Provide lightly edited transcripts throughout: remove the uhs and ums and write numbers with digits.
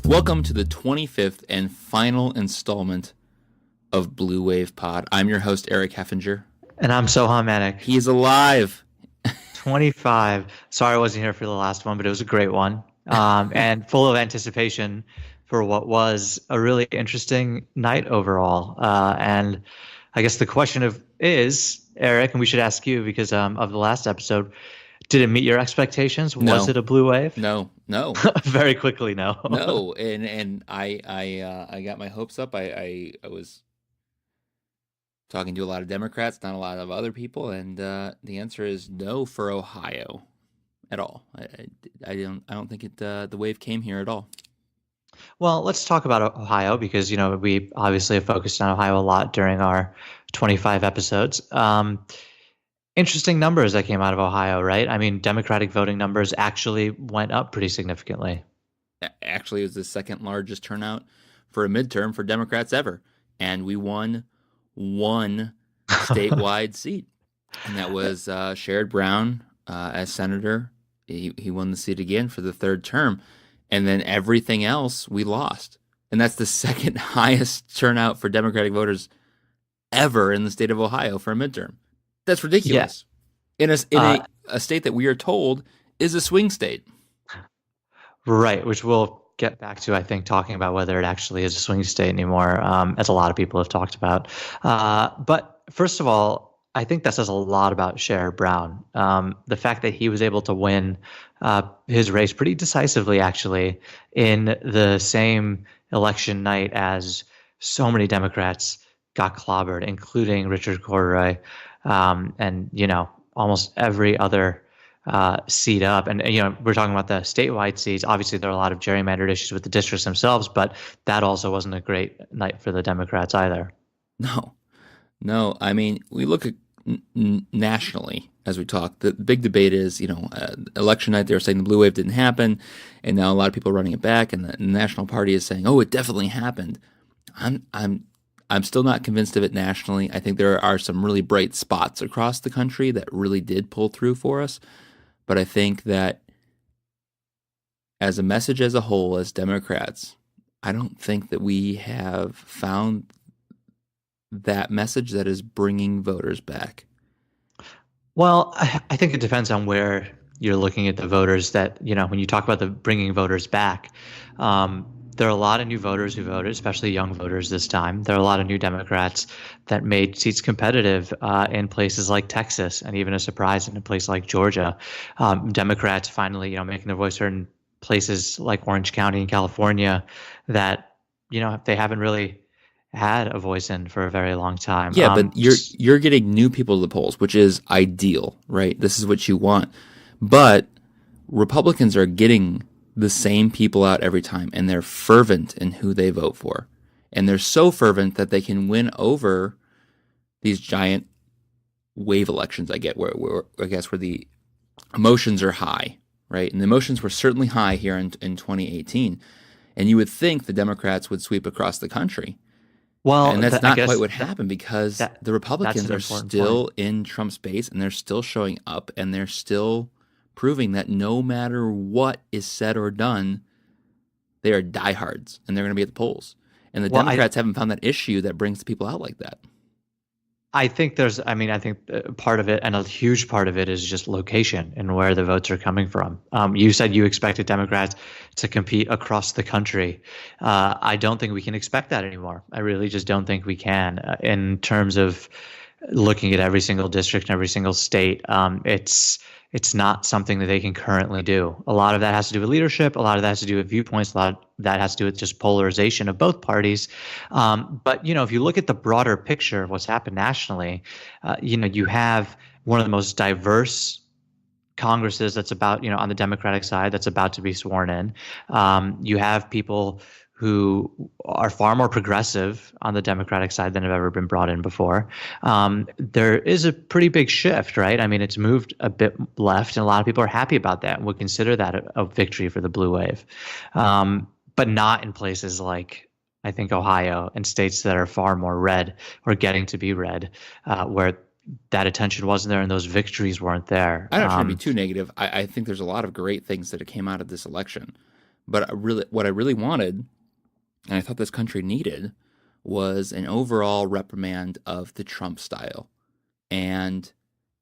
Welcome to the 25th and final installment of Blue Wave Pod. I'm your host, Eric Heffinger. And I'm Soham Manik. He's alive. 25. Sorry I wasn't here for the last one, but it was a great one. And full of anticipation for what was a really interesting night overall. And I guess the question is, Eric, and we should ask you because of the last episode, did it meet your expectations? No. Was it a blue wave? No. Very quickly, no. No. And I got my hopes up. I was talking to a lot of Democrats, not a lot of other people, and the answer is no for Ohio at all. I don't think the wave came here at all. Well, let's talk about Ohio because we obviously have focused on Ohio a lot during our 25 episodes. Interesting numbers that came out of Ohio, right? I mean, Democratic voting numbers actually went up pretty significantly. Actually, it was the second largest turnout for a midterm for Democrats ever, and we won one statewide seat, and that was Sherrod Brown as senator. He won the seat again for the third term, and then everything else we lost, and that's the second highest turnout for Democratic voters ever in the state of Ohio for a midterm. That's ridiculous. Yeah. In a state that we are told is a swing state. Right, which we'll get back to, I think, talking about whether it actually is a swing state anymore, as a lot of people have talked about. But first of all, I think that says a lot about Sherrod Brown. The fact that he was able to win his race pretty decisively, actually, in the same election night as so many Democrats got clobbered, including Richard Corduroy, and almost every other seat up. And we're talking about the statewide seats. Obviously, there are a lot of gerrymandered issues with the districts themselves, but that also wasn't a great night for the Democrats either. No. I mean, we look at nationally as we talk. The big debate is, election night they were saying the blue wave didn't happen, and now a lot of people are running it back, and the National Party is saying, oh, it definitely happened. I'm still not convinced of it nationally. I think there are some really bright spots across the country that really did pull through for us. But I think that as a message as a whole, as Democrats, I don't think that we have found that message that is bringing voters back. Well, I think it depends on where you're looking at the voters that, when you talk about the bringing voters back, there are a lot of new voters who voted, especially young voters this time. There are a lot of new Democrats that made seats competitive in places like Texas, and even a surprise in a place like Georgia. Democrats finally, making their voice heard in places like Orange County in California that, they haven't really had a voice in for a very long time. Yeah, but you're getting new people to the polls, which is ideal, right? This is what you want. But Republicans are getting the same people out every time, and they're fervent in who they vote for. And they're so fervent that they can win over these giant wave elections, where the emotions are high, right? And the emotions were certainly high here in 2018. And you would think the Democrats would sweep across the country. Well, and that's not quite what happened, because the Republicans are still point. in Trump's base, and they're still showing up, and they're still proving that no matter what is said or done, they are diehards, and they're going to be at the polls. And the Democrats haven't found that issue that brings people out like that. I think part of it, and a huge part of it, is just location and where the votes are coming from. You said you expected Democrats to compete across the country. I don't think we can expect that anymore. I really just don't think we can. In terms of looking at every single district and every single state, it's not something that they can currently do. A lot of that has to do with leadership. A lot of that has to do with viewpoints. A lot of that has to do with just polarization of both parties. But, if you look at the broader picture of what's happened nationally, you have one of the most diverse Congresses that's about, on the Democratic side, that's about to be sworn in. You have people who are far more progressive on the Democratic side than have ever been brought in before. There is a pretty big shift, right? I mean, it's moved a bit left, and a lot of people are happy about that and would consider that a victory for the blue wave. But not in places like, I think, Ohio and states that are far more red or getting to be red, where that attention wasn't there and those victories weren't there. I don't try to be too negative. I think there's a lot of great things that came out of this election. But what I really wanted, and I thought this country needed, was an overall reprimand of the Trump style. And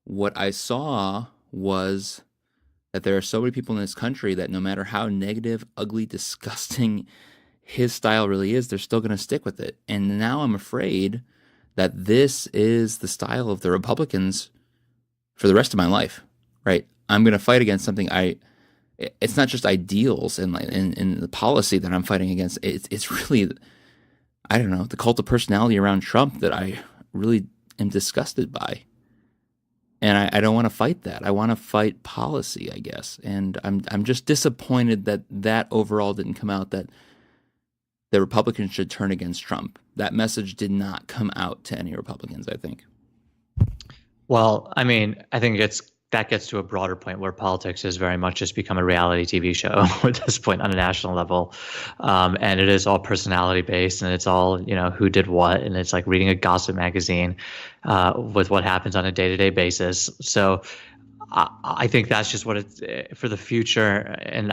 what I saw was that there are so many people in this country that no matter how negative, ugly, disgusting his style really is, they're still going to stick with it. And now I'm afraid that this is the style of the Republicans for the rest of my life, right? I'm going to fight against something it's not just ideals and the policy that I'm fighting against. It's really, I don't know, the cult of personality around Trump that I really am disgusted by. And I don't want to fight that. I want to fight policy, I guess. And I'm just disappointed that overall didn't come out, that the Republicans should turn against Trump. That message did not come out to any Republicans, I think. Well, I mean, I think that gets to a broader point where politics has very much just become a reality TV show at this point on a national level. And it is all personality based, and it's all, who did what. And it's like reading a gossip magazine with what happens on a day-to-day basis. So I think that's just what it's for the future. And,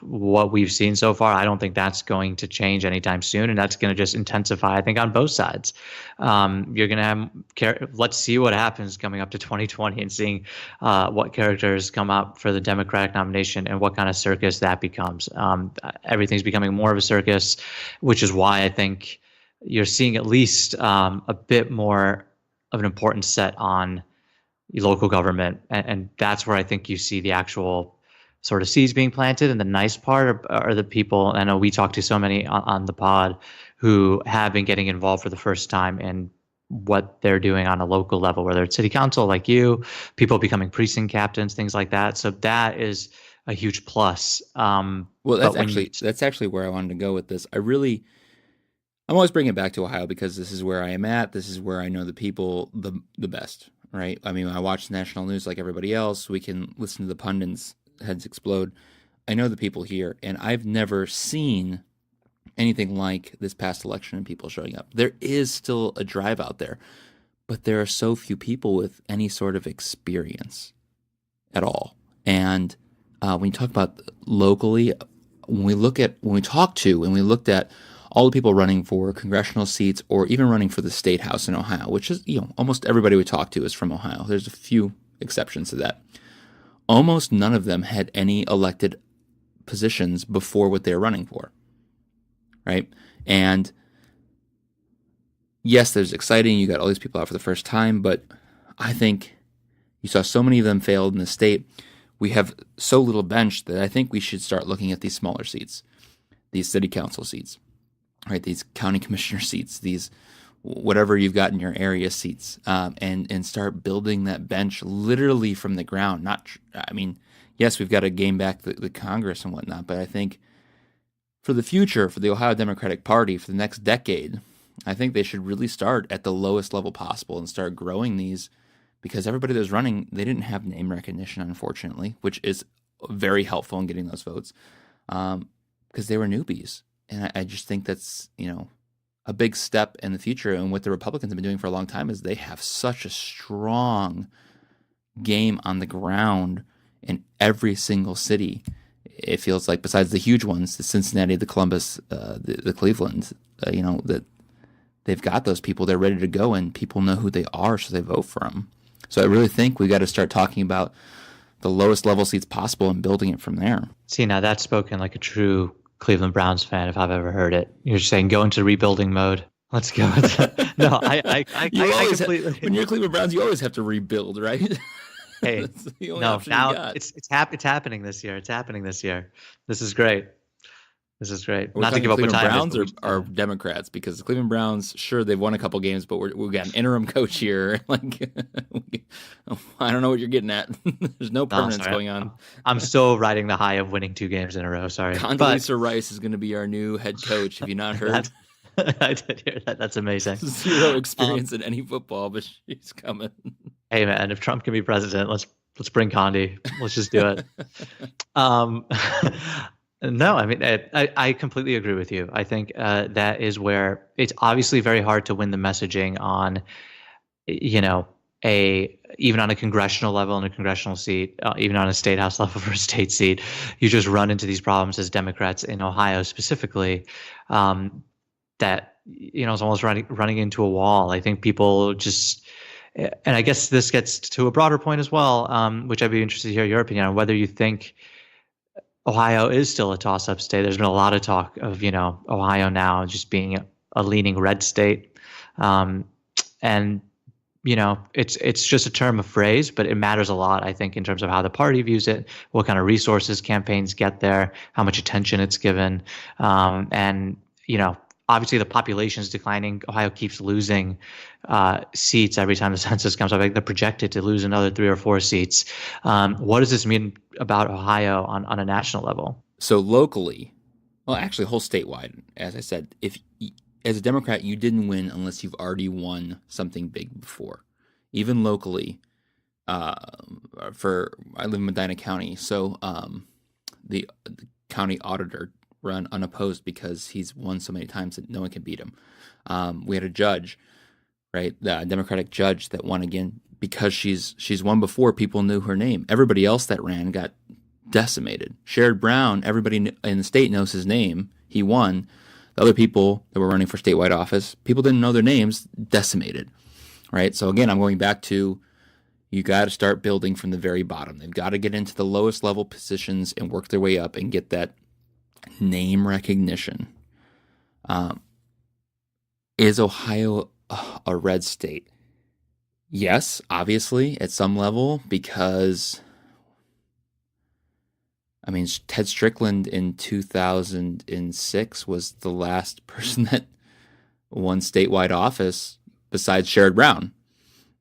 what we've seen so far, I don't think that's going to change anytime soon. And that's going to just intensify, I think, on both sides. You're going to let's see what happens coming up to 2020 and seeing what characters come up for the Democratic nomination and what kind of circus that becomes. Everything's becoming more of a circus, which is why I think you're seeing at least a bit more of an importance set on local government, and that's where I think you see the actual sort of seeds being planted. And the nice part are the people, I know we talked to so many on the pod who have been getting involved for the first time in what they're doing on a local level, whether it's city council like you, people becoming precinct captains, things like that. So that is a huge plus. Well, that's actually where I wanted to go with this. I'm always bringing it back to Ohio because this is where I am at. This is where I know the people the best. Right? I mean, when I watch the national news like everybody else, we can listen to the pundits' heads explode. I know the people here, and I've never seen anything like this past election and people showing up. There is still a drive out there, but there are so few people with any sort of experience at all. And when you talk about locally, when we looked at all the people running for congressional seats or even running for the state house in Ohio, which is, almost everybody we talk to is from Ohio. There's a few exceptions to that. Almost none of them had any elected positions before what they're running for, right? And yes, there's exciting. You got all these people out for the first time, but I think you saw so many of them failed in the state. We have so little bench that I think we should start looking at these smaller seats, these city council seats. Right, these county commissioner seats, these whatever you've got in your area seats, and start building that bench literally from the ground. Yes, we've got to gain back the Congress and whatnot, but I think for the future, for the Ohio Democratic Party, for the next decade, I think they should really start at the lowest level possible and start growing these, because everybody that was running, they didn't have name recognition, unfortunately, which is very helpful in getting those votes, because they were newbies. And I just think that's, a big step in the future. And what the Republicans have been doing for a long time is they have such a strong game on the ground in every single city. It feels like, besides the huge ones, the Cincinnati, the Columbus, the Cleveland, that they've got those people. They're ready to go, and people know who they are, so they vote for them. So I really think we got to start talking about the lowest level seats possible and building it from there. See, now that's spoken like a true Cleveland Browns fan, if I've ever heard it. You're saying go into rebuilding mode. Let's go. No, I completely. When you're Cleveland Browns, you always have to rebuild, right? Hey, no, now it's happening this year. It's happening this year. This is great. This is great. Not to give up Cleveland Browns are Democrats, because the Cleveland Browns, sure, they've won a couple games, but we've got an interim coach here. Like, I don't know what you're getting at. There's no permanence going on. I'm still riding the high of winning 2 games in a row. Sorry. Condoleezza Rice is going to be our new head coach. Have you not heard? I did hear that. That's amazing. Zero experience in any football, but she's coming. Hey, man, if Trump can be president, let's bring Condi. Let's just do it. No, I mean, I completely agree with you. I think that is where it's obviously very hard to win the messaging on, a even on a congressional level in a congressional seat, even on a state house level for a state seat, you just run into these problems as Democrats in Ohio specifically. That is almost running into a wall. I think people just, and I guess this gets to a broader point as well, which I'd be interested to hear your opinion on whether you think Ohio is still a toss-up state. There's been a lot of talk of Ohio now just being a leaning red state, and it's just a term of phrase, but it matters a lot, I think, in terms of how the party views it, what kind of resources campaigns get there, how much attention it's given. And, obviously the population is declining. Ohio keeps losing seats every time the census comes up. I think they're projected to lose another 3 or 4 seats. What does this mean about Ohio on a national level? So locally, well, actually, whole statewide, as I said, if as a Democrat, you didn't win unless you've already won something big before. Even locally, uh, I live in Medina County, so the county auditor run unopposed because he's won so many times that no one can beat him. We had a judge, right, the Democratic judge that won again because she's won before. People knew her name. Everybody else that ran got decimated. Sherrod Brown, everybody in the state knows his name. He won. The other people that were running for statewide office, people didn't know their names, decimated, right? So again, I'm going back to you got to start building from the very bottom. They've got to get into the lowest level positions and work their way up and get that name recognition. Um, is Ohio a red state? Yes, obviously, at some level, because I mean, Ted Strickland in 2006 was the last person that won statewide office besides Sherrod Brown,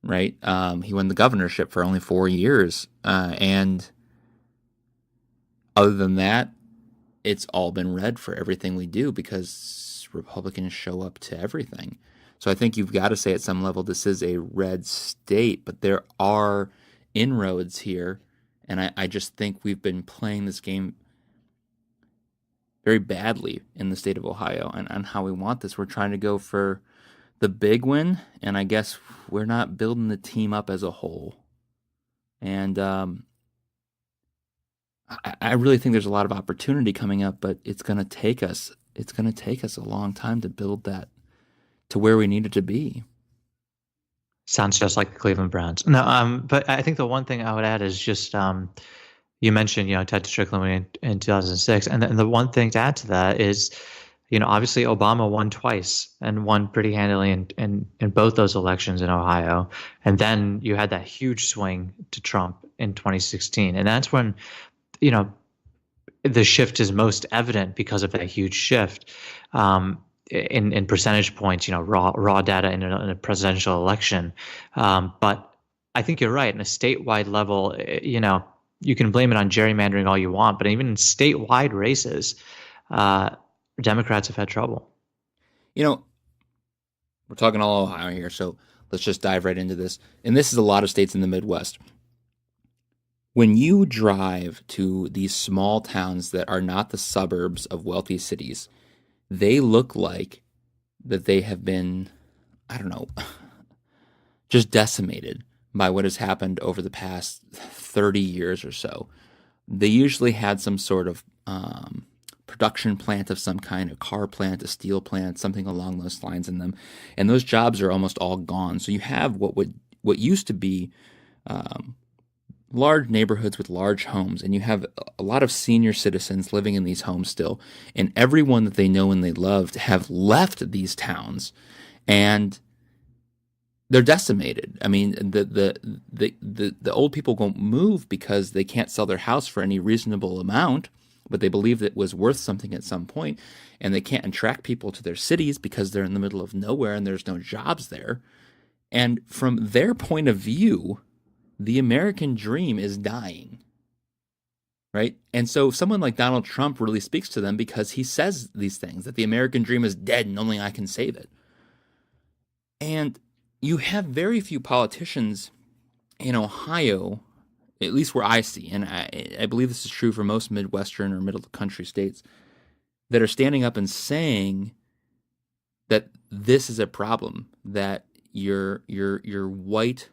right? He won the governorship for only 4 years. And other than that, it's all been red for everything we do because Republicans show up to everything. So I think you've got to say at some level this is a red state, but there are inroads here. And I just think we've been playing this game very badly in the state of Ohio and how we want this. We're trying to go for the big win, and I guess we're not building the team up as a whole. And I really think there's a lot of opportunity coming up, but it's going to take us. It's going to take us a long time to build that to where we need it to be. Sounds just like the Cleveland Browns. No, but I think the one thing I would add is just you mentioned Ted Strickland in 2006, and the one thing to add to that is obviously Obama won twice and won pretty handily in both those elections in Ohio, and then you had that huge swing to Trump in 2016, and that's when the shift is most evident because of that huge shift. In percentage points, raw data in a presidential election. But I think you're right. In a statewide level, you can blame it on gerrymandering all you want, but even in statewide races, Democrats have had trouble. You know, we're talking all Ohio here, so let's just dive right into this. And this is a lot of states in the Midwest. When you drive to these small towns that are not the suburbs of wealthy cities, they look like that they have been, I don't know, just decimated by what has happened over the past 30 years or so. They usually had some sort of production plant of some kind, a car plant, a steel plant, something along those lines in them. And those jobs are almost all gone. So you have what used to be large neighborhoods with large homes, and you have a lot of senior citizens living in these homes still, and everyone that they know and they loved have left these towns, and they're decimated. I mean, the old people won't move because they can't sell their house for any reasonable amount, but they believe that it was worth something at some point, and they can't attract people to their cities because they're in the middle of nowhere and there's no jobs there. And from their point of view, the American dream is dying, right? And so someone like Donald Trump really speaks to them because he says these things, that the American dream is dead and only I can save it. And you have very few politicians in Ohio, at least where I see, and I believe this is true for most Midwestern or middle country states, that are standing up and saying that this is a problem, that your white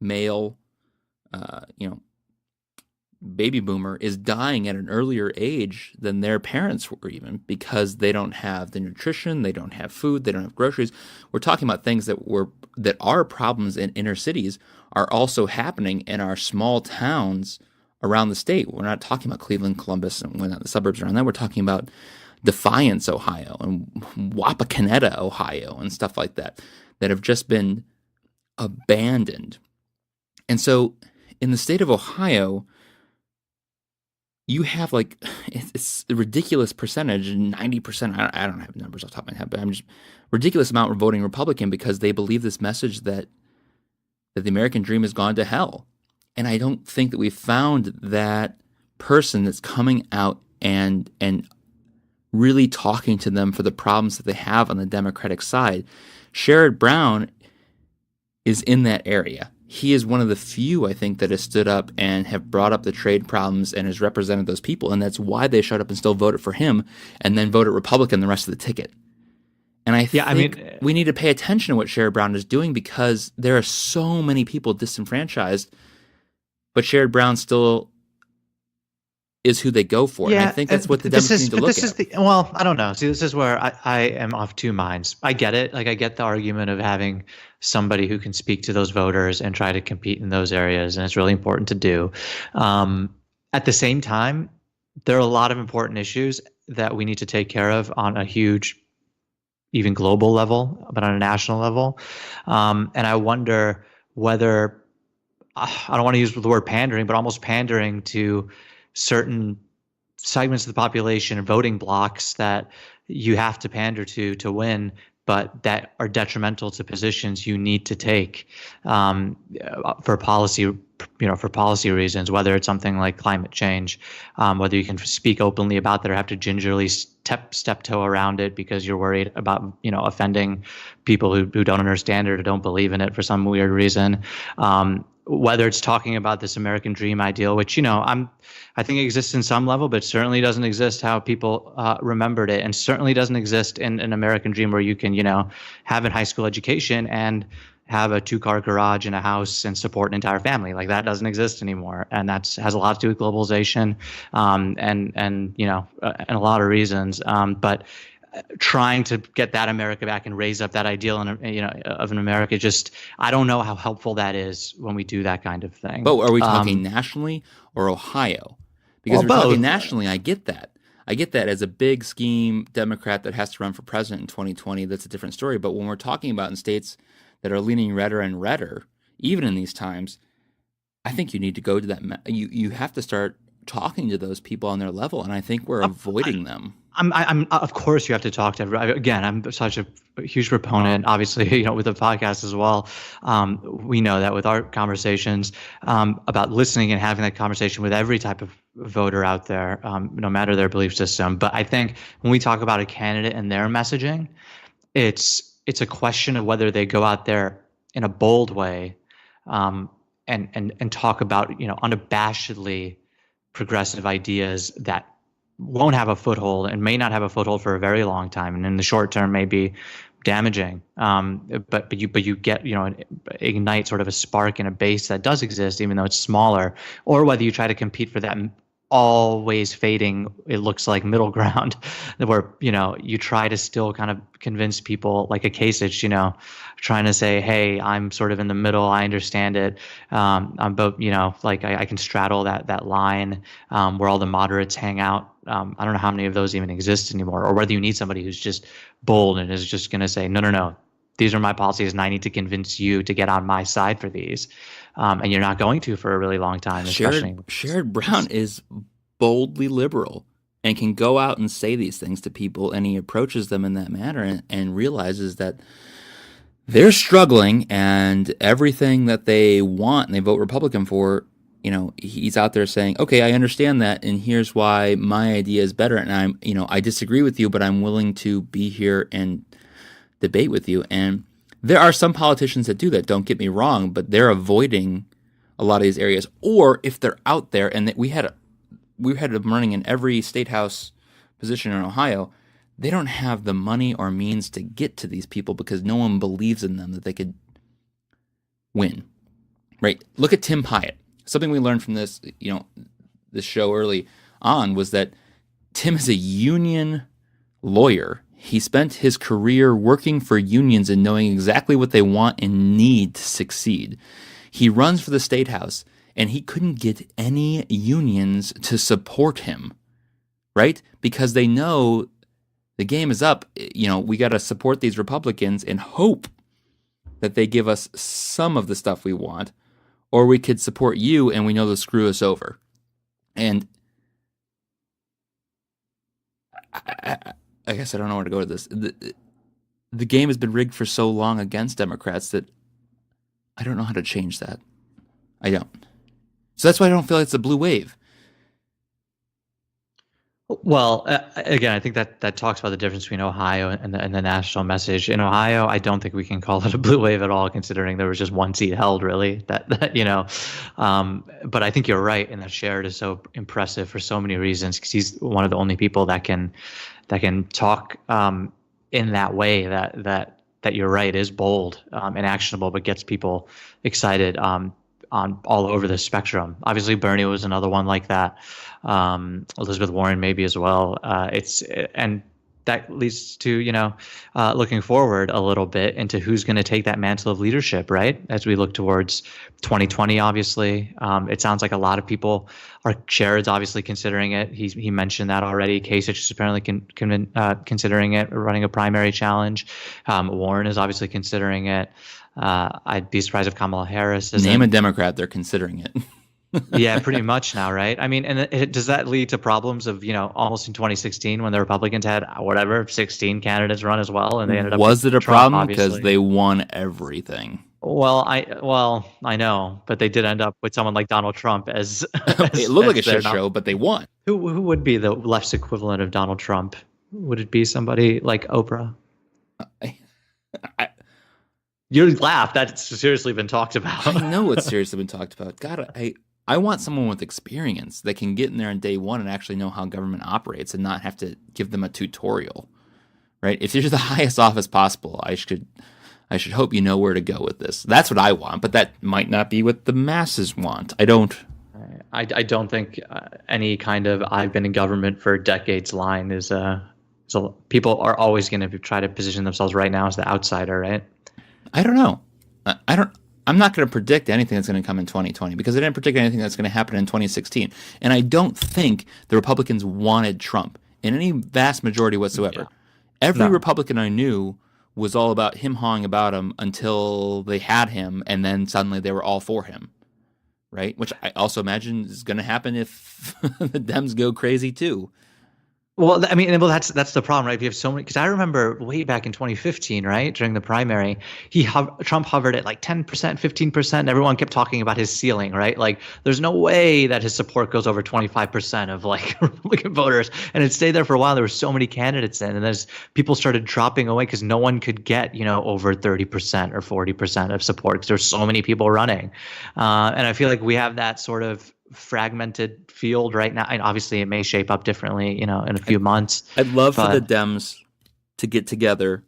male, you know, baby boomer is dying at an earlier age than their parents were, even because they don't have the nutrition, they don't have food, they don't have groceries. We're talking about things that are problems in inner cities are also happening in our small towns around the state. We're not talking about Cleveland, Columbus, and when the suburbs around that. We're talking about Defiance, Ohio, and Wapakoneta, Ohio, and stuff like that that have just been abandoned. And so, in the state of Ohio, you have like it's a ridiculous percentage, 90%. I don't have numbers off the top of my head, but I'm just ridiculous amount of voting Republican because they believe this message that the American dream has gone to hell. And I don't think that we've found that person that's coming out and really talking to them for the problems that they have on the Democratic side. Sherrod Brown is in that area. He is one of the few, I think, that has stood up and have brought up the trade problems and has represented those people. And that's why they showed up and still voted for him and then voted Republican the rest of the ticket. And I think we need to pay attention to what Sherrod Brown is doing because there are so many people disenfranchised, but Sherrod Brown still is who they go for. Yeah, and I think that's what the Democrats need to look at. Well, I don't know. See, this is where I am of two minds. I get it. Like, I get the argument of having somebody who can speak to those voters and try to compete in those areas, and it's really important to do. At the same time, there are a lot of important issues that we need to take care of on a huge, even global level, but on a national level. And I wonder whether, I don't want to use the word pandering, but almost pandering to certain segments of the population and voting blocks that you have to pander to win, but that are detrimental to positions you need to take for policy, for policy reasons. Whether it's something like climate change, whether you can speak openly about that or have to gingerly step toe around it because you're worried about offending people who don't understand it or don't believe in it for some weird reason. Whether it's talking about this American dream ideal, which I think exists in some level, but certainly doesn't exist how people remembered it, and certainly doesn't exist in an American dream where you can have a high school education and have a 2-car garage and a house and support an entire family. Like, that doesn't exist anymore, and that has a lot to do with globalization, and a lot of reasons. But trying to get that America back and raise up that ideal of an America, I don't know how helpful that is when we do that kind of thing. But are we talking nationally or Ohio? Because we're talking nationally, I get that. I get that as a big scheme Democrat that has to run for president in 2020, that's a different story. But when we're talking about in states that are leaning redder and redder, even in these times, I think you need to go to that. You have to start talking to those people on their level, and I think we're avoiding them. I'm of course you have to talk to everybody. Again, I'm such a huge proponent, obviously, with the podcast as well. We know that with our conversations about listening and having that conversation with every type of voter out there, no matter their belief system. But I think when we talk about a candidate and their messaging, it's a question of whether they go out there in a bold way and talk about unabashedly progressive ideas that won't have a foothold and may not have a foothold for a very long time, and in the short term may be damaging. But you get ignite sort of a spark in a base that does exist, even though it's smaller. Or whether you try to compete for that always fading, it looks like, middle ground, where you try to still kind of convince people, like a Kasich, trying to say, hey, I'm sort of in the middle, I understand it, I'm both, like I can straddle that line where all the moderates hang out. I don't know how many of those even exist anymore, or whether you need somebody who's just bold and is just going to say, no, these are my policies and I need to convince you to get on my side for these. And you're not going to for a really long time. Sherrod Brown is boldly liberal and can go out and say these things to people, and he approaches them in that manner and realizes that they're struggling, and everything that they want and they vote Republican for, he's out there saying, okay, I understand that, and here's why my idea is better, and I disagree with you, but I'm willing to be here and debate with you. And there are some politicians that do that, don't get me wrong, but they're avoiding a lot of these areas. Or if they're out there, and we had them running in every state house position in Ohio, they don't have the money or means to get to these people because no one believes in them that they could win. right? Look at Tim Hyatt. Something we learned from this show early on was that Tim is a union lawyer. He spent his career working for unions and knowing exactly what they want and need to succeed. He runs for the state house and he couldn't get any unions to support him, right? Because they know the game is up. We got to support these Republicans and hope that they give us some of the stuff we want, or we could support you and we know they'll screw us over. And I guess I don't know where to go with this. The game has been rigged for so long against Democrats that I don't know how to change that. I don't. So that's why I don't feel like it's a blue wave. Well, again, I think that talks about the difference between Ohio and the national message. In Ohio, I don't think we can call it a blue wave at all, considering there was just one seat held, really. But I think you're right, and that Sherrod is so impressive for so many reasons, because he's one of the only people that can talk in that way that you're right is bold and actionable, but gets people excited on all over the spectrum. Obviously, Bernie was another one like that. Elizabeth Warren maybe as well. And that leads to looking forward a little bit into who's going to take that mantle of leadership, right? As we look towards 2020, obviously, it sounds like a lot of people are. Sherrod's obviously considering it. He mentioned that already. Kasich is apparently considering it, running a primary challenge. Warren is obviously considering it. I'd be surprised if Kamala Harris is. Name a Democrat, they're considering it. Yeah, pretty much now, right? I mean, and does that lead to problems of, almost in 2016 when the Republicans had 16 candidates run as well, and they ended up Was it a Trump, problem because obviously. they won everything? Well, I know, but they did end up with someone like Donald Trump as It looked like a shit their show, but they won. Who would be the left's equivalent of Donald Trump? Would it be somebody like Oprah? I You laugh. That's seriously been talked about. I know it's seriously been talked about. God, I want someone with experience that can get in there on day one and actually know how government operates and not have to give them a tutorial, right? If you're the highest office possible, I should hope you know where to go with this. That's what I want, but that might not be what the masses want. I don't don't think any kind of "I've been in government for decades" line is so people are always going to try to position themselves right now as the outsider, right? I don't know. I'm not going to predict anything that's going to come in 2020 because I didn't predict anything that's going to happen in 2016. And I don't think the Republicans wanted Trump in any vast majority whatsoever. Yeah. Every Republican I knew was all about him hawing about him until they had him, and then suddenly they were all for him, right? Which I also imagine is going to happen if the Dems go crazy too. Well, I mean, that's the problem, right? If you have so many, because I remember way back in 2015, right, during the primary, Trump hovered at like 10%, 15%, and everyone kept talking about his ceiling, right? Like, there's no way that his support goes over 25% of like Republican voters, and it stayed there for a while. There were so many candidates in, and as people started dropping away because no one could get over 30% or 40% of support because there's so many people running, and I feel like we have that sort of fragmented field right now, and obviously it may shape up differently in a few months. I'd love for the Dems to get together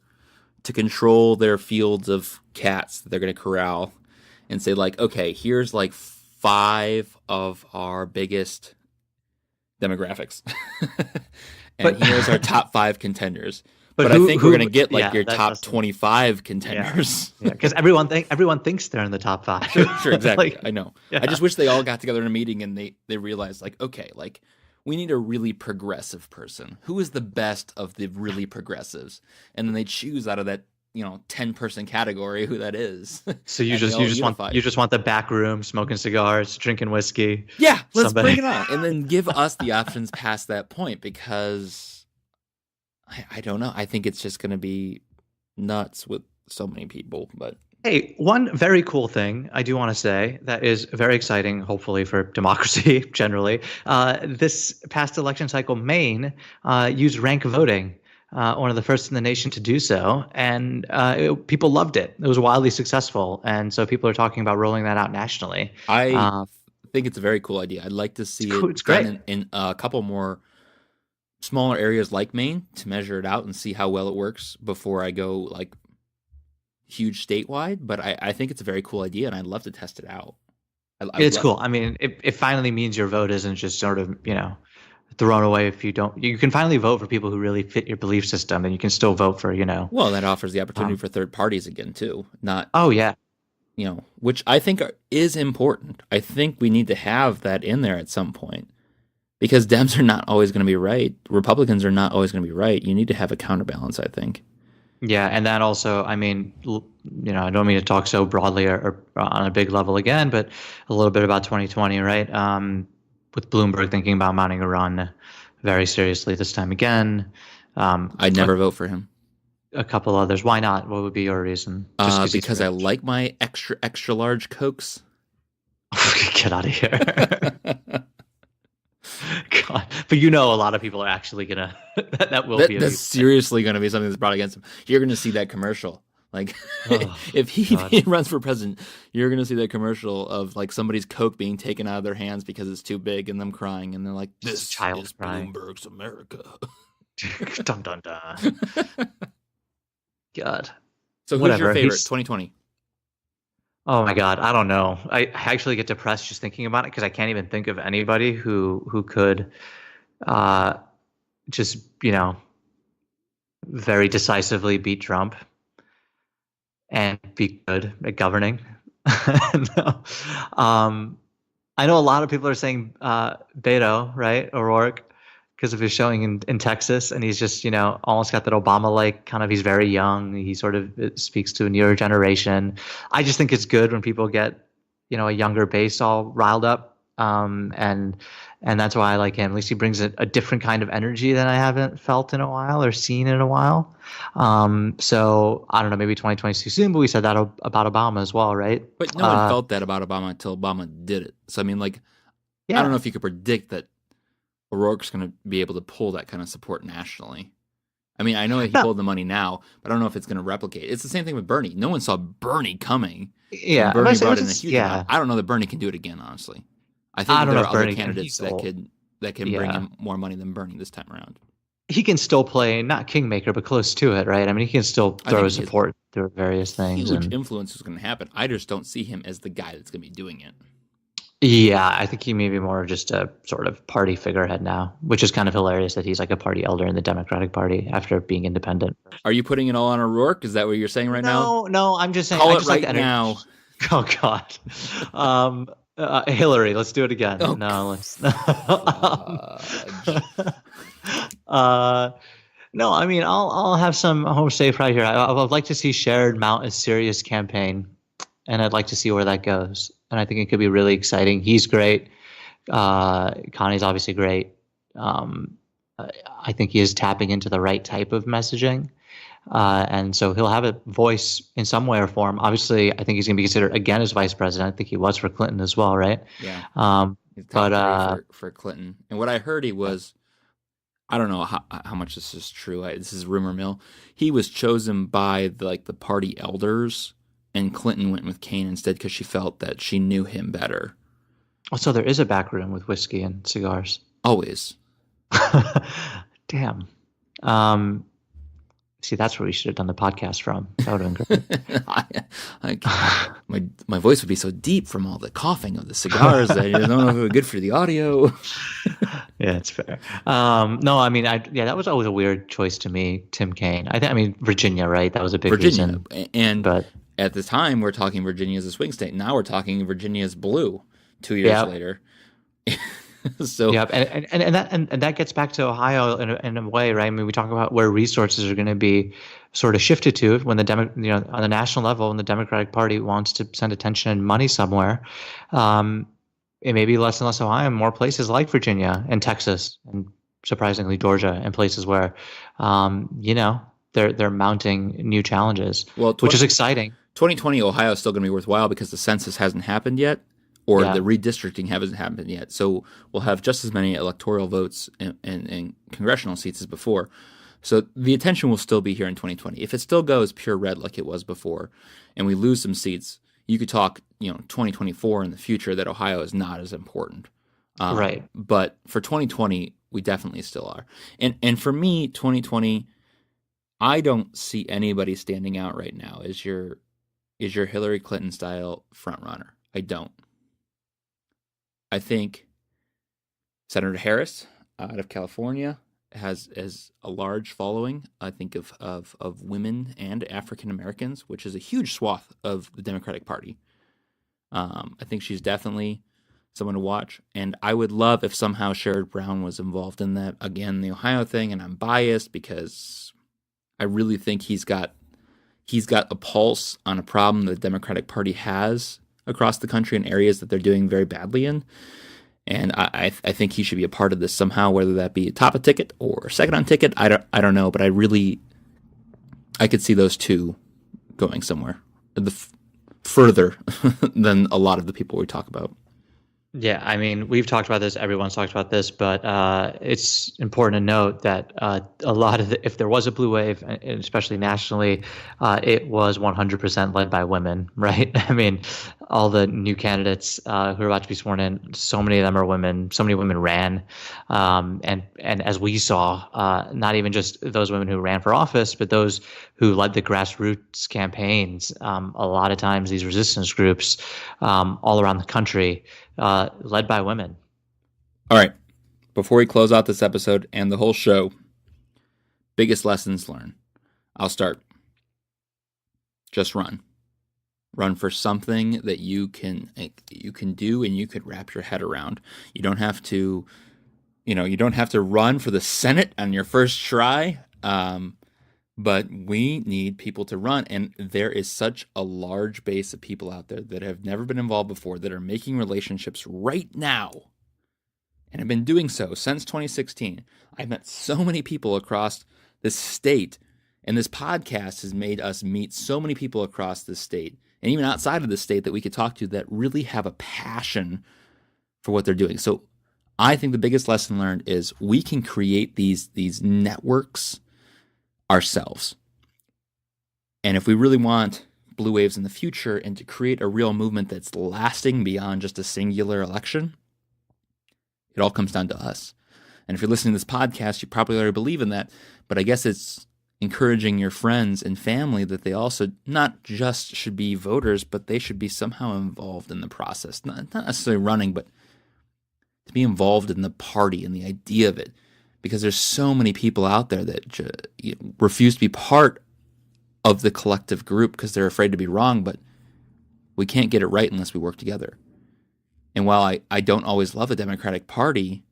to control their fields of cats that they're going to corral and say, like, okay, here's like 5 of our biggest demographics and here's our top 5 contenders. But I think we're going to get like your top 25 contenders. Yeah, because everyone thinks they're in the top 5. Sure, exactly. Like, I know. yeah. I just wish they all got together in a meeting and they realized, like, okay, like, we need a really progressive person. Who is the best of the really progressives? And then they choose out of that 10-person category who that is. So you just want the back room smoking cigars, drinking whiskey. Yeah, let's bring it on, and then give us the options past that point, because I don't know. I think it's just going to be nuts with so many people. But hey, one very cool thing I do want to say that is very exciting, hopefully for democracy generally. This past election cycle, Maine used rank voting. One of the first in the nation to do so, and people loved it. It was wildly successful, and so people are talking about rolling that out nationally. I think it's a very cool idea. I'd like to see it done in a couple more smaller areas like Maine to measure it out and see how well it works before I go like huge statewide, but I think it's a very cool idea, and I'd love to test it out. I would It's love. cool. I mean, it finally means your vote isn't just sort of, thrown away if you don't. You can finally vote for people who really fit your belief system, and you can still vote for, Well, that offers the opportunity um, for third parties again too, not oh yeah, which I think is important. I think we need to have that in there at some point because Dems are not always going to be right. Republicans are not always going to be right. You need to have a counterbalance, I think. yeah, and that also, I mean, I don't mean to talk so broadly or on a big level again, but a little bit about 2020, right? With Bloomberg thinking about mounting a run very seriously this time again. I'd never vote for him. A couple others. Why not? What would be your reason? Just Because he's I rich. like my extra large Cokes. Get out of here. God. But a lot of people are actually gonna that will be a That's big thing. seriously going to be something that's brought against him. You're going to see that commercial. Like, Oh if he God. runs for president, you're going to see that commercial of like somebody's Coke being taken out of their hands because it's too big and them crying. And they're like, Just a this child is crying. Bloomberg's America. Dun dun dun. God. So who's your Whatever. favorite He's 2020? Oh my God. I don't know. I actually get depressed just thinking about it because I can't even think of anybody who could uh just, very decisively beat Trump and be good at governing. No. I know a lot of people are saying Beto, right? O'Rourke, because of his showing in Texas. And he's just, almost got that Obama like kind of, he's very young. He sort of speaks to a newer generation. I just think it's good when people get, a younger base all riled up. And that's why I like him. At least he brings a different kind of energy than I haven't felt in a while or seen in a while. So I don't know, maybe 2020 is too soon, but we said that about Obama as well, right? But no one felt that about Obama until Obama did it. So, I mean, like, I don't know Yeah. if you could predict that O'Rourke's going to be able to pull that kind of support nationally. I mean, I know he No, pulled the money now, but I don't know if it's going to replicate. It's the same thing with Bernie. No one saw Bernie coming, and yeah. But Bernie it brought was in a just, huge amount. yeah. I don't know that Bernie can do it again, honestly. I think I that don't there know are if other Bernie can. candidates He's old. that can bring Yeah. in more money than Bernie this time around. He can still play, not kingmaker, but close to it, right? I mean, he can still I throw think his his support through various things. huge And influence is going to happen. I just don't see him as the guy that's going to be doing it. yeah, I think he may be more of just a sort of party figurehead now, which is kind of hilarious that he's like a party elder in the Democratic Party after being independent. Are you putting it all on O'Rourke? Is that what you're saying right now? No, no, I'm just saying, Call I it just like right the energy. now. Oh God. Hillary, let's do it again. Oh, No, let's. fudge. uh, no, I mean, I'll have some home safe right here. I would like to see Sherrod mount a serious campaign, and I'd like to see where that goes. And I think it could be really exciting. He's great. Connie's obviously great. I think he is tapping into the right type of messaging. And so he'll have a voice in some way or form. Obviously, I think he's going to be considered again as vice president. I think he was for Clinton as well, right? Yeah. Um, He's top but three for Clinton. And what I heard he was, I don't know how much this is true. This is rumor mill. He was chosen by the party elders, and Clinton went with Kane instead because she felt that she knew him better. so there is a back room with whiskey and cigars. Always. Damn. See, that's where we should have done the podcast from. That would have been great. My voice would be so deep from all the coughing of the cigars that I don't know if it would be good for the audio. Yeah, it's fair. No, I mean, that was always a weird choice to me, Tim Kaine. I mean, Virginia, right? That was a big Virginia. reason. And But at the time, we're talking Virginia as a swing state. Now we're talking Virginia as blue 2 years yeah, later. So yeah, and that gets back to Ohio in a way, right? I mean, we talk about where resources are going to be sort of shifted to when on the national level, when the Democratic Party wants to send attention and money somewhere. It may be less and less Ohio, and more places like Virginia and Texas, and surprisingly Georgia, and places where, they're mounting new challenges, well, which is exciting. 2020 Ohio is still going to be worthwhile because the census hasn't happened yet, or Yeah. the redistricting hasn't happened yet. So we'll have just as many electoral votes and congressional seats as before. So the attention will still be here in 2020. If it still goes pure red like it was before, and we lose some seats, you could talk, 2024 in the future that Ohio is not as important. Right. But for 2020, we definitely still are. And for me, 2020, I don't see anybody standing out right now as your Hillary Clinton style front runner. I don't. I think Senator Harris out of California has a large following. I think of women and African Americans, which is a huge swath of the Democratic Party. I think she's definitely someone to watch, and I would love if somehow Sherrod Brown was involved in that. Again, the Ohio thing, and I'm biased because I really think he's got a pulse on a problem the Democratic Party has across the country in areas that they're doing very badly in. And I think he should be a part of this somehow, whether that be top of ticket or second on ticket. I don't know, but I could see those two going somewhere further than a lot of the people we talk about. Yeah, I mean, we've talked about this. Everyone's talked about this, but it's important to note that a lot of if there was a blue wave, and especially nationally, it was 100% led by women, right? I mean, all the new candidates who are about to be sworn in, so many of them are women. So many women ran, and as we saw, not even just those women who ran for office, but those who led the grassroots campaigns. A lot of times, these resistance groups all around the country. Led by women. All right. Before we close out this episode and the whole show, biggest lessons learned. I'll start. Just run. Run for something that you can do and you could wrap your head around. You don't have to, run for the Senate on your first try. But we need people to run. And there is such a large base of people out there that have never been involved before that are making relationships right now and have been doing so since 2016. I've met so many people across this state, and this podcast has made us meet so many people across this state and even outside of the state that we could talk to that really have a passion for what they're doing. So I think the biggest lesson learned is we can create these networks ourselves. And if we really want blue waves in the future and to create a real movement that's lasting beyond just a singular election, it all comes down to us. And if you're listening to this podcast, you probably already believe in that, but I guess it's encouraging your friends and family that they also not just should be voters, but they should be somehow involved in the process. Not necessarily running, but to be involved in the party and the idea of it. Because there's so many people out there that refuse to be part of the collective group because they're afraid to be wrong, but we can't get it right unless we work together. And while I don't always love the Democratic Party,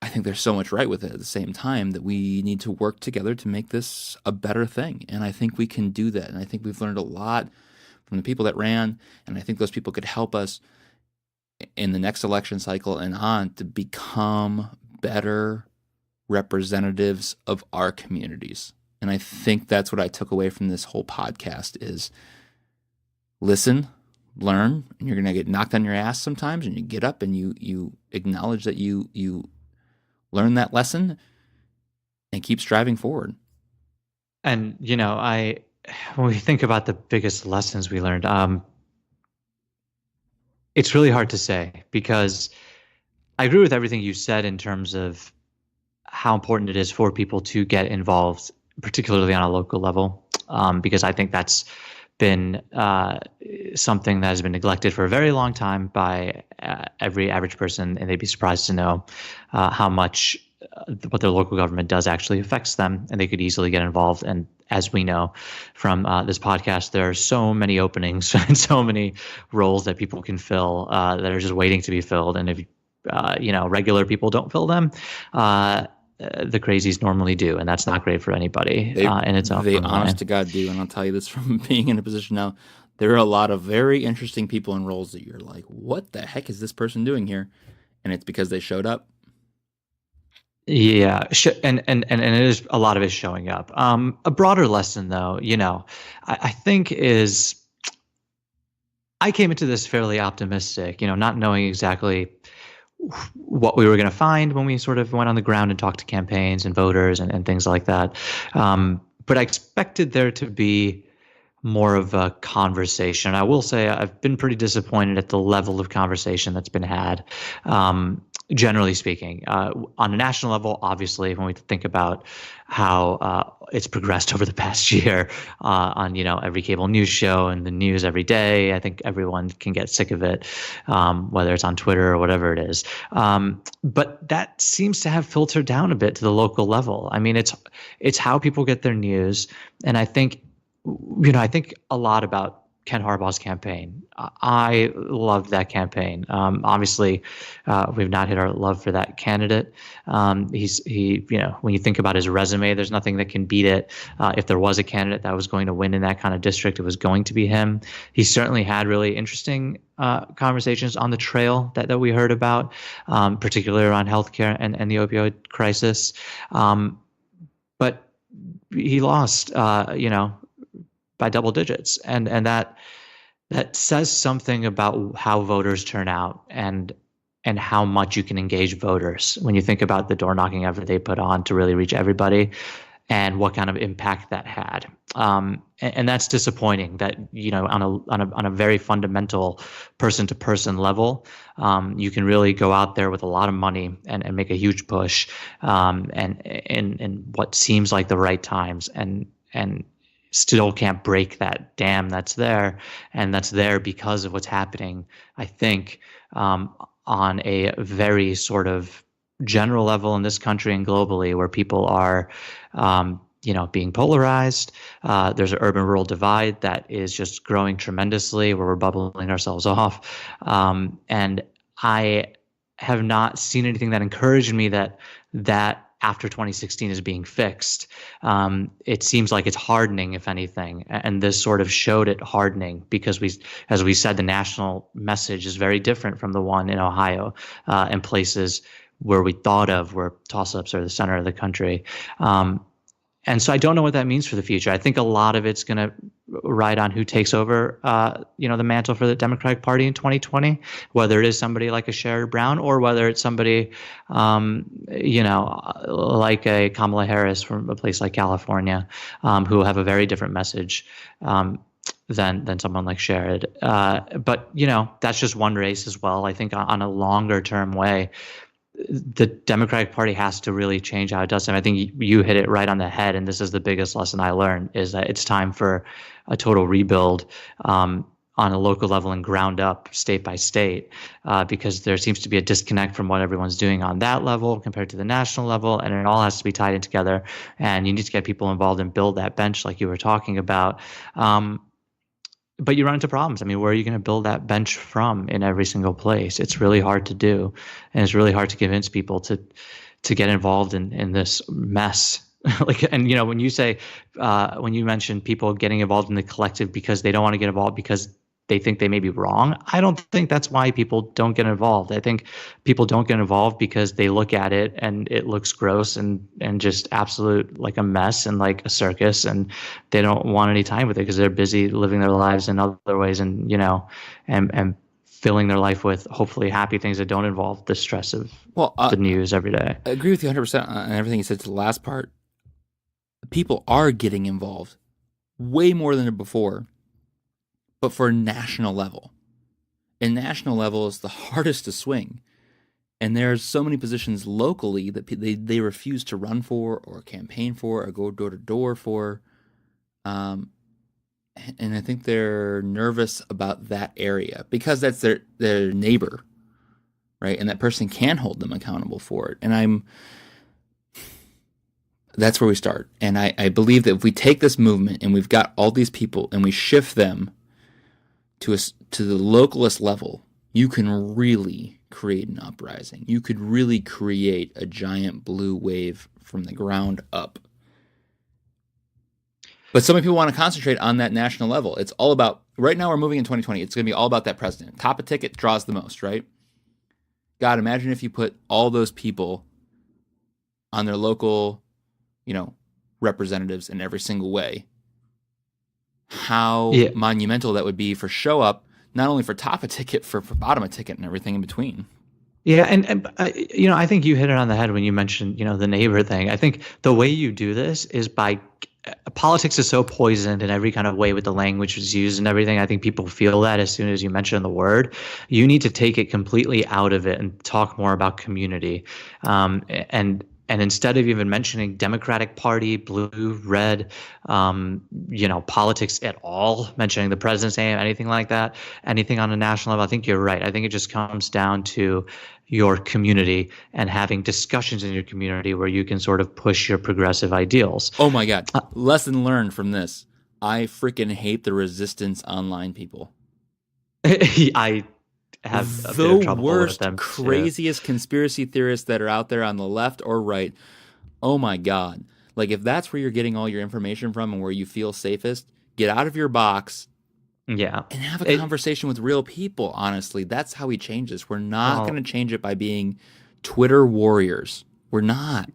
I think there's so much right with it at the same time that we need to work together to make this a better thing. And I think we can do that. And I think we've learned a lot from the people that ran, and I think those people could help us in the next election cycle and on to become better representatives of our communities. And I think that's what I took away from this whole podcast is listen, learn, and you're going to get knocked on your ass sometimes, and you get up and you acknowledge that you learn that lesson and keep striving forward. And, when we think about the biggest lessons we learned, it's really hard to say because I agree with everything you said in terms of how important it is for people to get involved, particularly on a local level, because I think that's been something that has been neglected for a very long time by every average person, and they'd be surprised to know how much what their local government does actually affects them, and they could easily get involved. And as we know from this podcast, there are so many openings and so many roles that people can fill that are just waiting to be filled. And if regular people don't fill them, the crazies normally do, and that's not great for anybody in its own. They honest to God do, and I'll tell you this from being in a position now. There are a lot of very interesting people in roles that you're like, what the heck is this person doing here? And it's because they showed up. Yeah, and it is a lot of it showing up. A broader lesson, though, I think is I came into this fairly optimistic, not knowing exactly what we were going to find when we sort of went on the ground and talked to campaigns and voters and things like that. But I expected there to be more of a conversation. I will say I've been pretty disappointed at the level of conversation that's been had. Generally speaking, on a national level, obviously, when we think about how it's progressed over the past year on every cable news show and the news every day, I think everyone can get sick of it, whether it's on Twitter or whatever it is. But that seems to have filtered down a bit to the local level. I mean, it's how people get their news, and I think a lot about Ken Harbaugh's campaign. I loved that campaign. Obviously, we've not hit our love for that candidate. When you think about his resume, there's nothing that can beat it. If there was a candidate that was going to win in that kind of district, it was going to be him. He certainly had really interesting conversations on the trail that we heard about, particularly around healthcare and the opioid crisis. But he lost, by double digits, and that says something about how voters turn out and how much you can engage voters when you think about the door knocking effort they put on to really reach everybody and what kind of impact that had. And that's disappointing that, on a very fundamental person to person level, you can really go out there with a lot of money and make a huge push, and in what seems like the right times, and still can't break that dam that's there. And that's there because of what's happening, I think, on a very sort of general level in this country and globally, where people are, being polarized. There's an urban-rural divide that is just growing tremendously, where we're bubbling ourselves off. And I have not seen anything that encouraged me that after 2016 is being fixed. It seems like it's hardening, if anything, and this sort of showed it hardening because as we said, the national message is very different from the one in Ohio and places where we thought of where toss-ups are the center of the country. And so I don't know what that means for the future. I think a lot of it's going to ride on who takes over, the mantle for the Democratic Party in 2020, whether it is somebody like a Sherrod Brown or whether it's somebody, like a Kamala Harris from a place like California, who will have a very different message than someone like Sherrod. But that's just one race as well. I think on a longer term way, the Democratic Party has to really change how it does. And I think you hit it right on the head. And this is the biggest lesson I learned, is that it's time for a total rebuild on a local level and ground up state by state, because there seems to be a disconnect from what everyone's doing on that level compared to the national level. And it all has to be tied in together. And you need to get people involved and build that bench like you were talking about. But you run into problems. I mean, where are you going to build that bench from in every single place? It's really hard to do. And it's really hard to convince people to get involved in this mess. When you say, when you mention people getting involved in the collective because they don't want to get involved because they think they may be wrong, I don't think that's why people don't get involved. I think people don't get involved because they look at it and it looks gross and just absolute like a mess and like a circus, and they don't want any time with it because they're busy living their lives in other ways and filling their life with hopefully happy things that don't involve the stress of the news every day. I agree with you 100% on everything you said to the last part. People are getting involved way more than before, but for a national level. And national level is the hardest to swing. And there's so many positions locally that they refuse to run for or campaign for or go door to door for. And I think they're nervous about that area because that's their neighbor, right? And that person can hold them accountable for it. And that's where we start. And I believe that if we take this movement and we've got all these people and we shift them to the localist level, you can really create an uprising. You could really create a giant blue wave from the ground up. But so many people want to concentrate on that national level. It's all about, right now we're moving in 2020, it's going to be all about that president. Top of ticket draws the most, right? God, imagine if you put all those people on their local, representatives in every single way. How monumental that would be for show up, not only for top of ticket, for bottom of ticket and everything in between. Yeah, and I think you hit it on the head when you mentioned, the neighbor thing. I think the way you do this is by politics is so poisoned in every kind of way with the language that's used and everything. I think people feel that as soon as you mention the word. You need to take it completely out of it and talk more about community. And instead of even mentioning Democratic Party, blue, red, politics at all, mentioning the president's name, anything like that, anything on a national level, I think you're right. I think it just comes down to your community and having discussions in your community where you can sort of push your progressive ideals. Oh my God. Lesson learned from this. I freaking hate the resistance online people. I have a bit of The trouble with worst, them too. craziest conspiracy theorists that are out there on the left or right. Oh my God. Like, if that's where you're getting all your information from and where you feel safest, get out of your box Yeah. and have a conversation with real people. Honestly, that's how we change this. We're not going to change it by being Twitter warriors. We're not.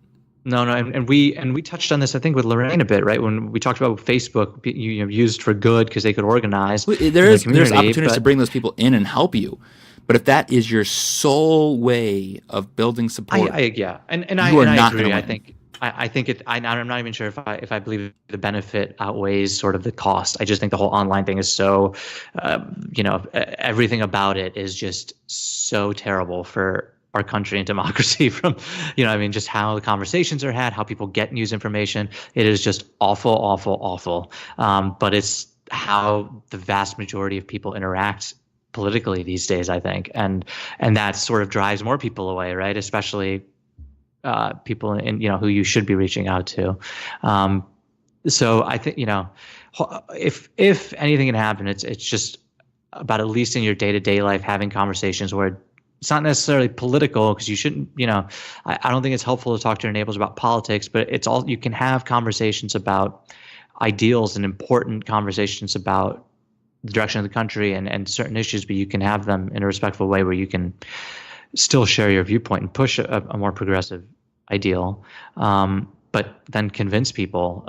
No, and we touched on this, I think, with Lorraine a bit, right? When we talked about Facebook, used for good because they could organize. There's opportunities to bring those people in and help you, but if that is your sole way of building support, I agree. I'm not even sure if I believe the benefit outweighs sort of the cost. I just think the whole online thing is so, everything about it is just so terrible for our country and democracy from, just how the conversations are had, how people get news information. It is just awful, awful, awful. But it's how the vast majority of people interact politically these days, I think. And that sort of drives more people away, right? Especially people who you should be reaching out to. So I think, if anything can happen, it's just about, at least in your day-to-day life, having conversations where it's not necessarily political, because you shouldn't, I don't think it's helpful to talk to your neighbors about politics, but it's all, you can have conversations about ideals and important conversations about the direction of the country and certain issues, but you can have them in a respectful way where you can still share your viewpoint and push a more progressive ideal, but then convince people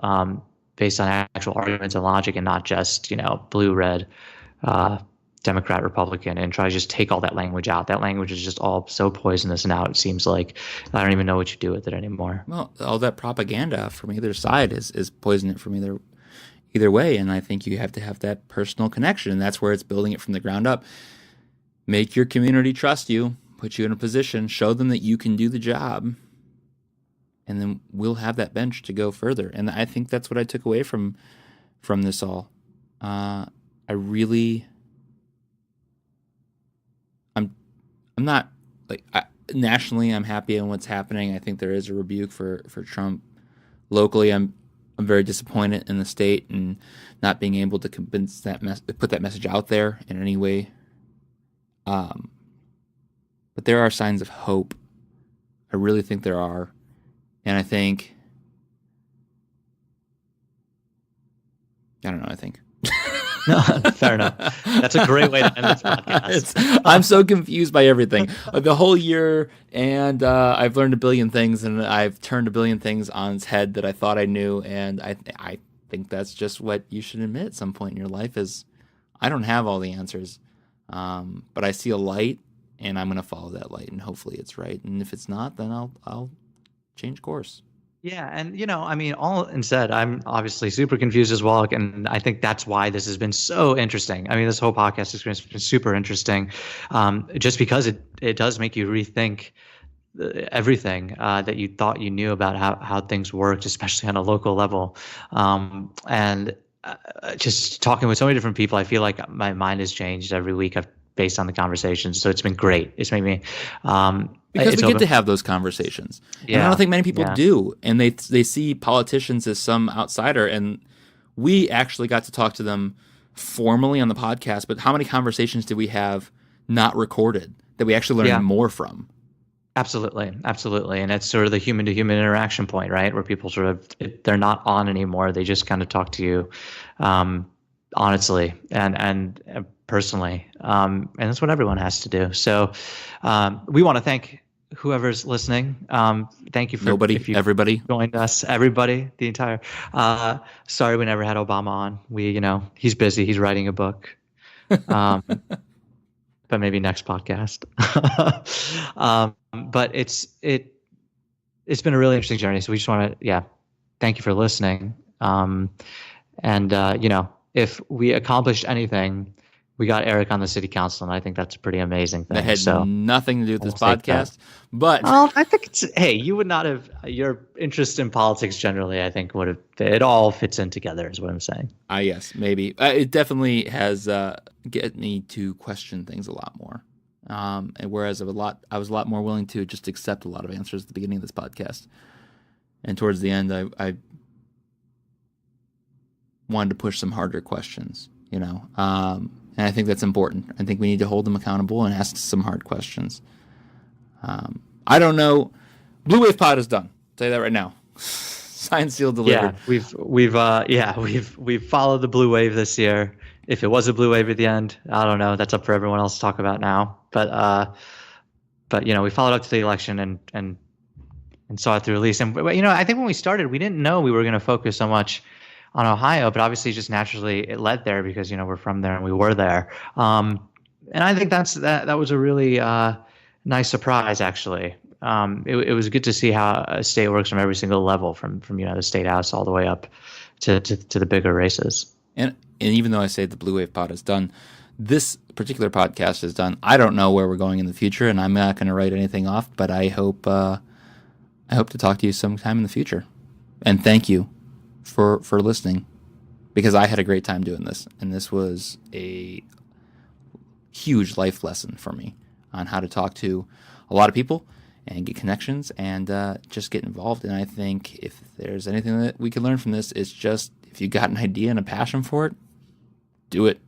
based on actual arguments and logic, and not just, blue, red, Democrat, Republican, and try to just take all that language out. That language is just all so poisonous now, it seems like. I don't even know what you do with it anymore. Well, all that propaganda from either side is poisonous from either way, and I think you have to have that personal connection, and that's where it's building it from the ground up. Make your community trust you, put you in a position, show them that you can do the job, and then we'll have that bench to go further. And I think that's what I took away from this all. I'm not, like, nationally, I'm happy in what's happening. I think there is a rebuke for Trump. Locally, I'm very disappointed in the state and not being able to convince put that message out there in any way. But there are signs of hope. I really think there are, and I think, I don't know. I think. No, fair enough. That's a great way to end this podcast. I'm so confused by everything. The whole year, and I've learned a billion things, and I've turned a billion things on its head that I thought I knew, and I think that's just what you should admit at some point in your life is, I don't have all the answers, but I see a light, and I'm going to follow that light, and hopefully it's right. And if it's not, then I'll change course. Yeah, and all said, I'm obviously super confused as well, and I think that's why this has been so interesting. I mean, this whole podcast experience has been super interesting, just because it does make you rethink everything that you thought you knew about how things worked, especially on a local level, and just talking with so many different people, I feel like my mind has changed every week based on the conversations. So it's been great. It's made me because we get to have those conversations. Yeah. And I don't think many people do. And they see politicians as some outsider. And we actually got to talk to them formally on the podcast. But how many conversations did we have not recorded that we actually learned more from? Absolutely. Absolutely. And it's sort of the human to human interaction point, right? Where people sort of, they're not on anymore. They just kind of talk to you honestly and personally. And that's what everyone has to do. So we want to thank whoever's listening. Thank you for everybody joined us, everybody, the entire, sorry we never had Obama on. He's busy. He's writing a book. But maybe next podcast. But it's been a really interesting journey. So we just want to, thank you for listening. And if we accomplished anything, we got Eric on the city council, and I think that's a pretty amazing That thing. had So nothing to do with we'll this take that. podcast, but Well, I think it's, hey, you would not have, your interest in politics generally, I think would have, it all fits in together, is what I'm saying. yes, maybe it definitely has get me to question things a lot more. And whereas I was a lot more willing to just accept a lot of answers at the beginning of this podcast, and towards the end, I wanted to push some harder questions. And I think that's important. I think we need to hold them accountable and ask some hard questions. I don't know. Blue Wave Pod is done. I'll tell you that right now. Signed, sealed, delivered. Yeah, we've followed the blue wave this year. If it was a blue wave at the end, I don't know. That's up for everyone else to talk about now. But we followed up to the election and saw it through at least. And I think when we started, we didn't know we were going to focus so much on Ohio, but obviously just naturally it led there because we're from there and we were there. And I think that was a really nice surprise, actually. It was good to see how a state works from every single level, from the state house all the way up to the bigger races. And even though I say the Blue Wave Pod is done, this particular podcast is done. I don't know where we're going in the future, and I'm not going to write anything off. But I hope to talk to you sometime in the future. And thank you for listening, because I had a great time doing this, and this was a huge life lesson for me on how to talk to a lot of people and get connections and just get involved. And I think if there's anything that we can learn from this, it's just if you got an idea and a passion for it, do it.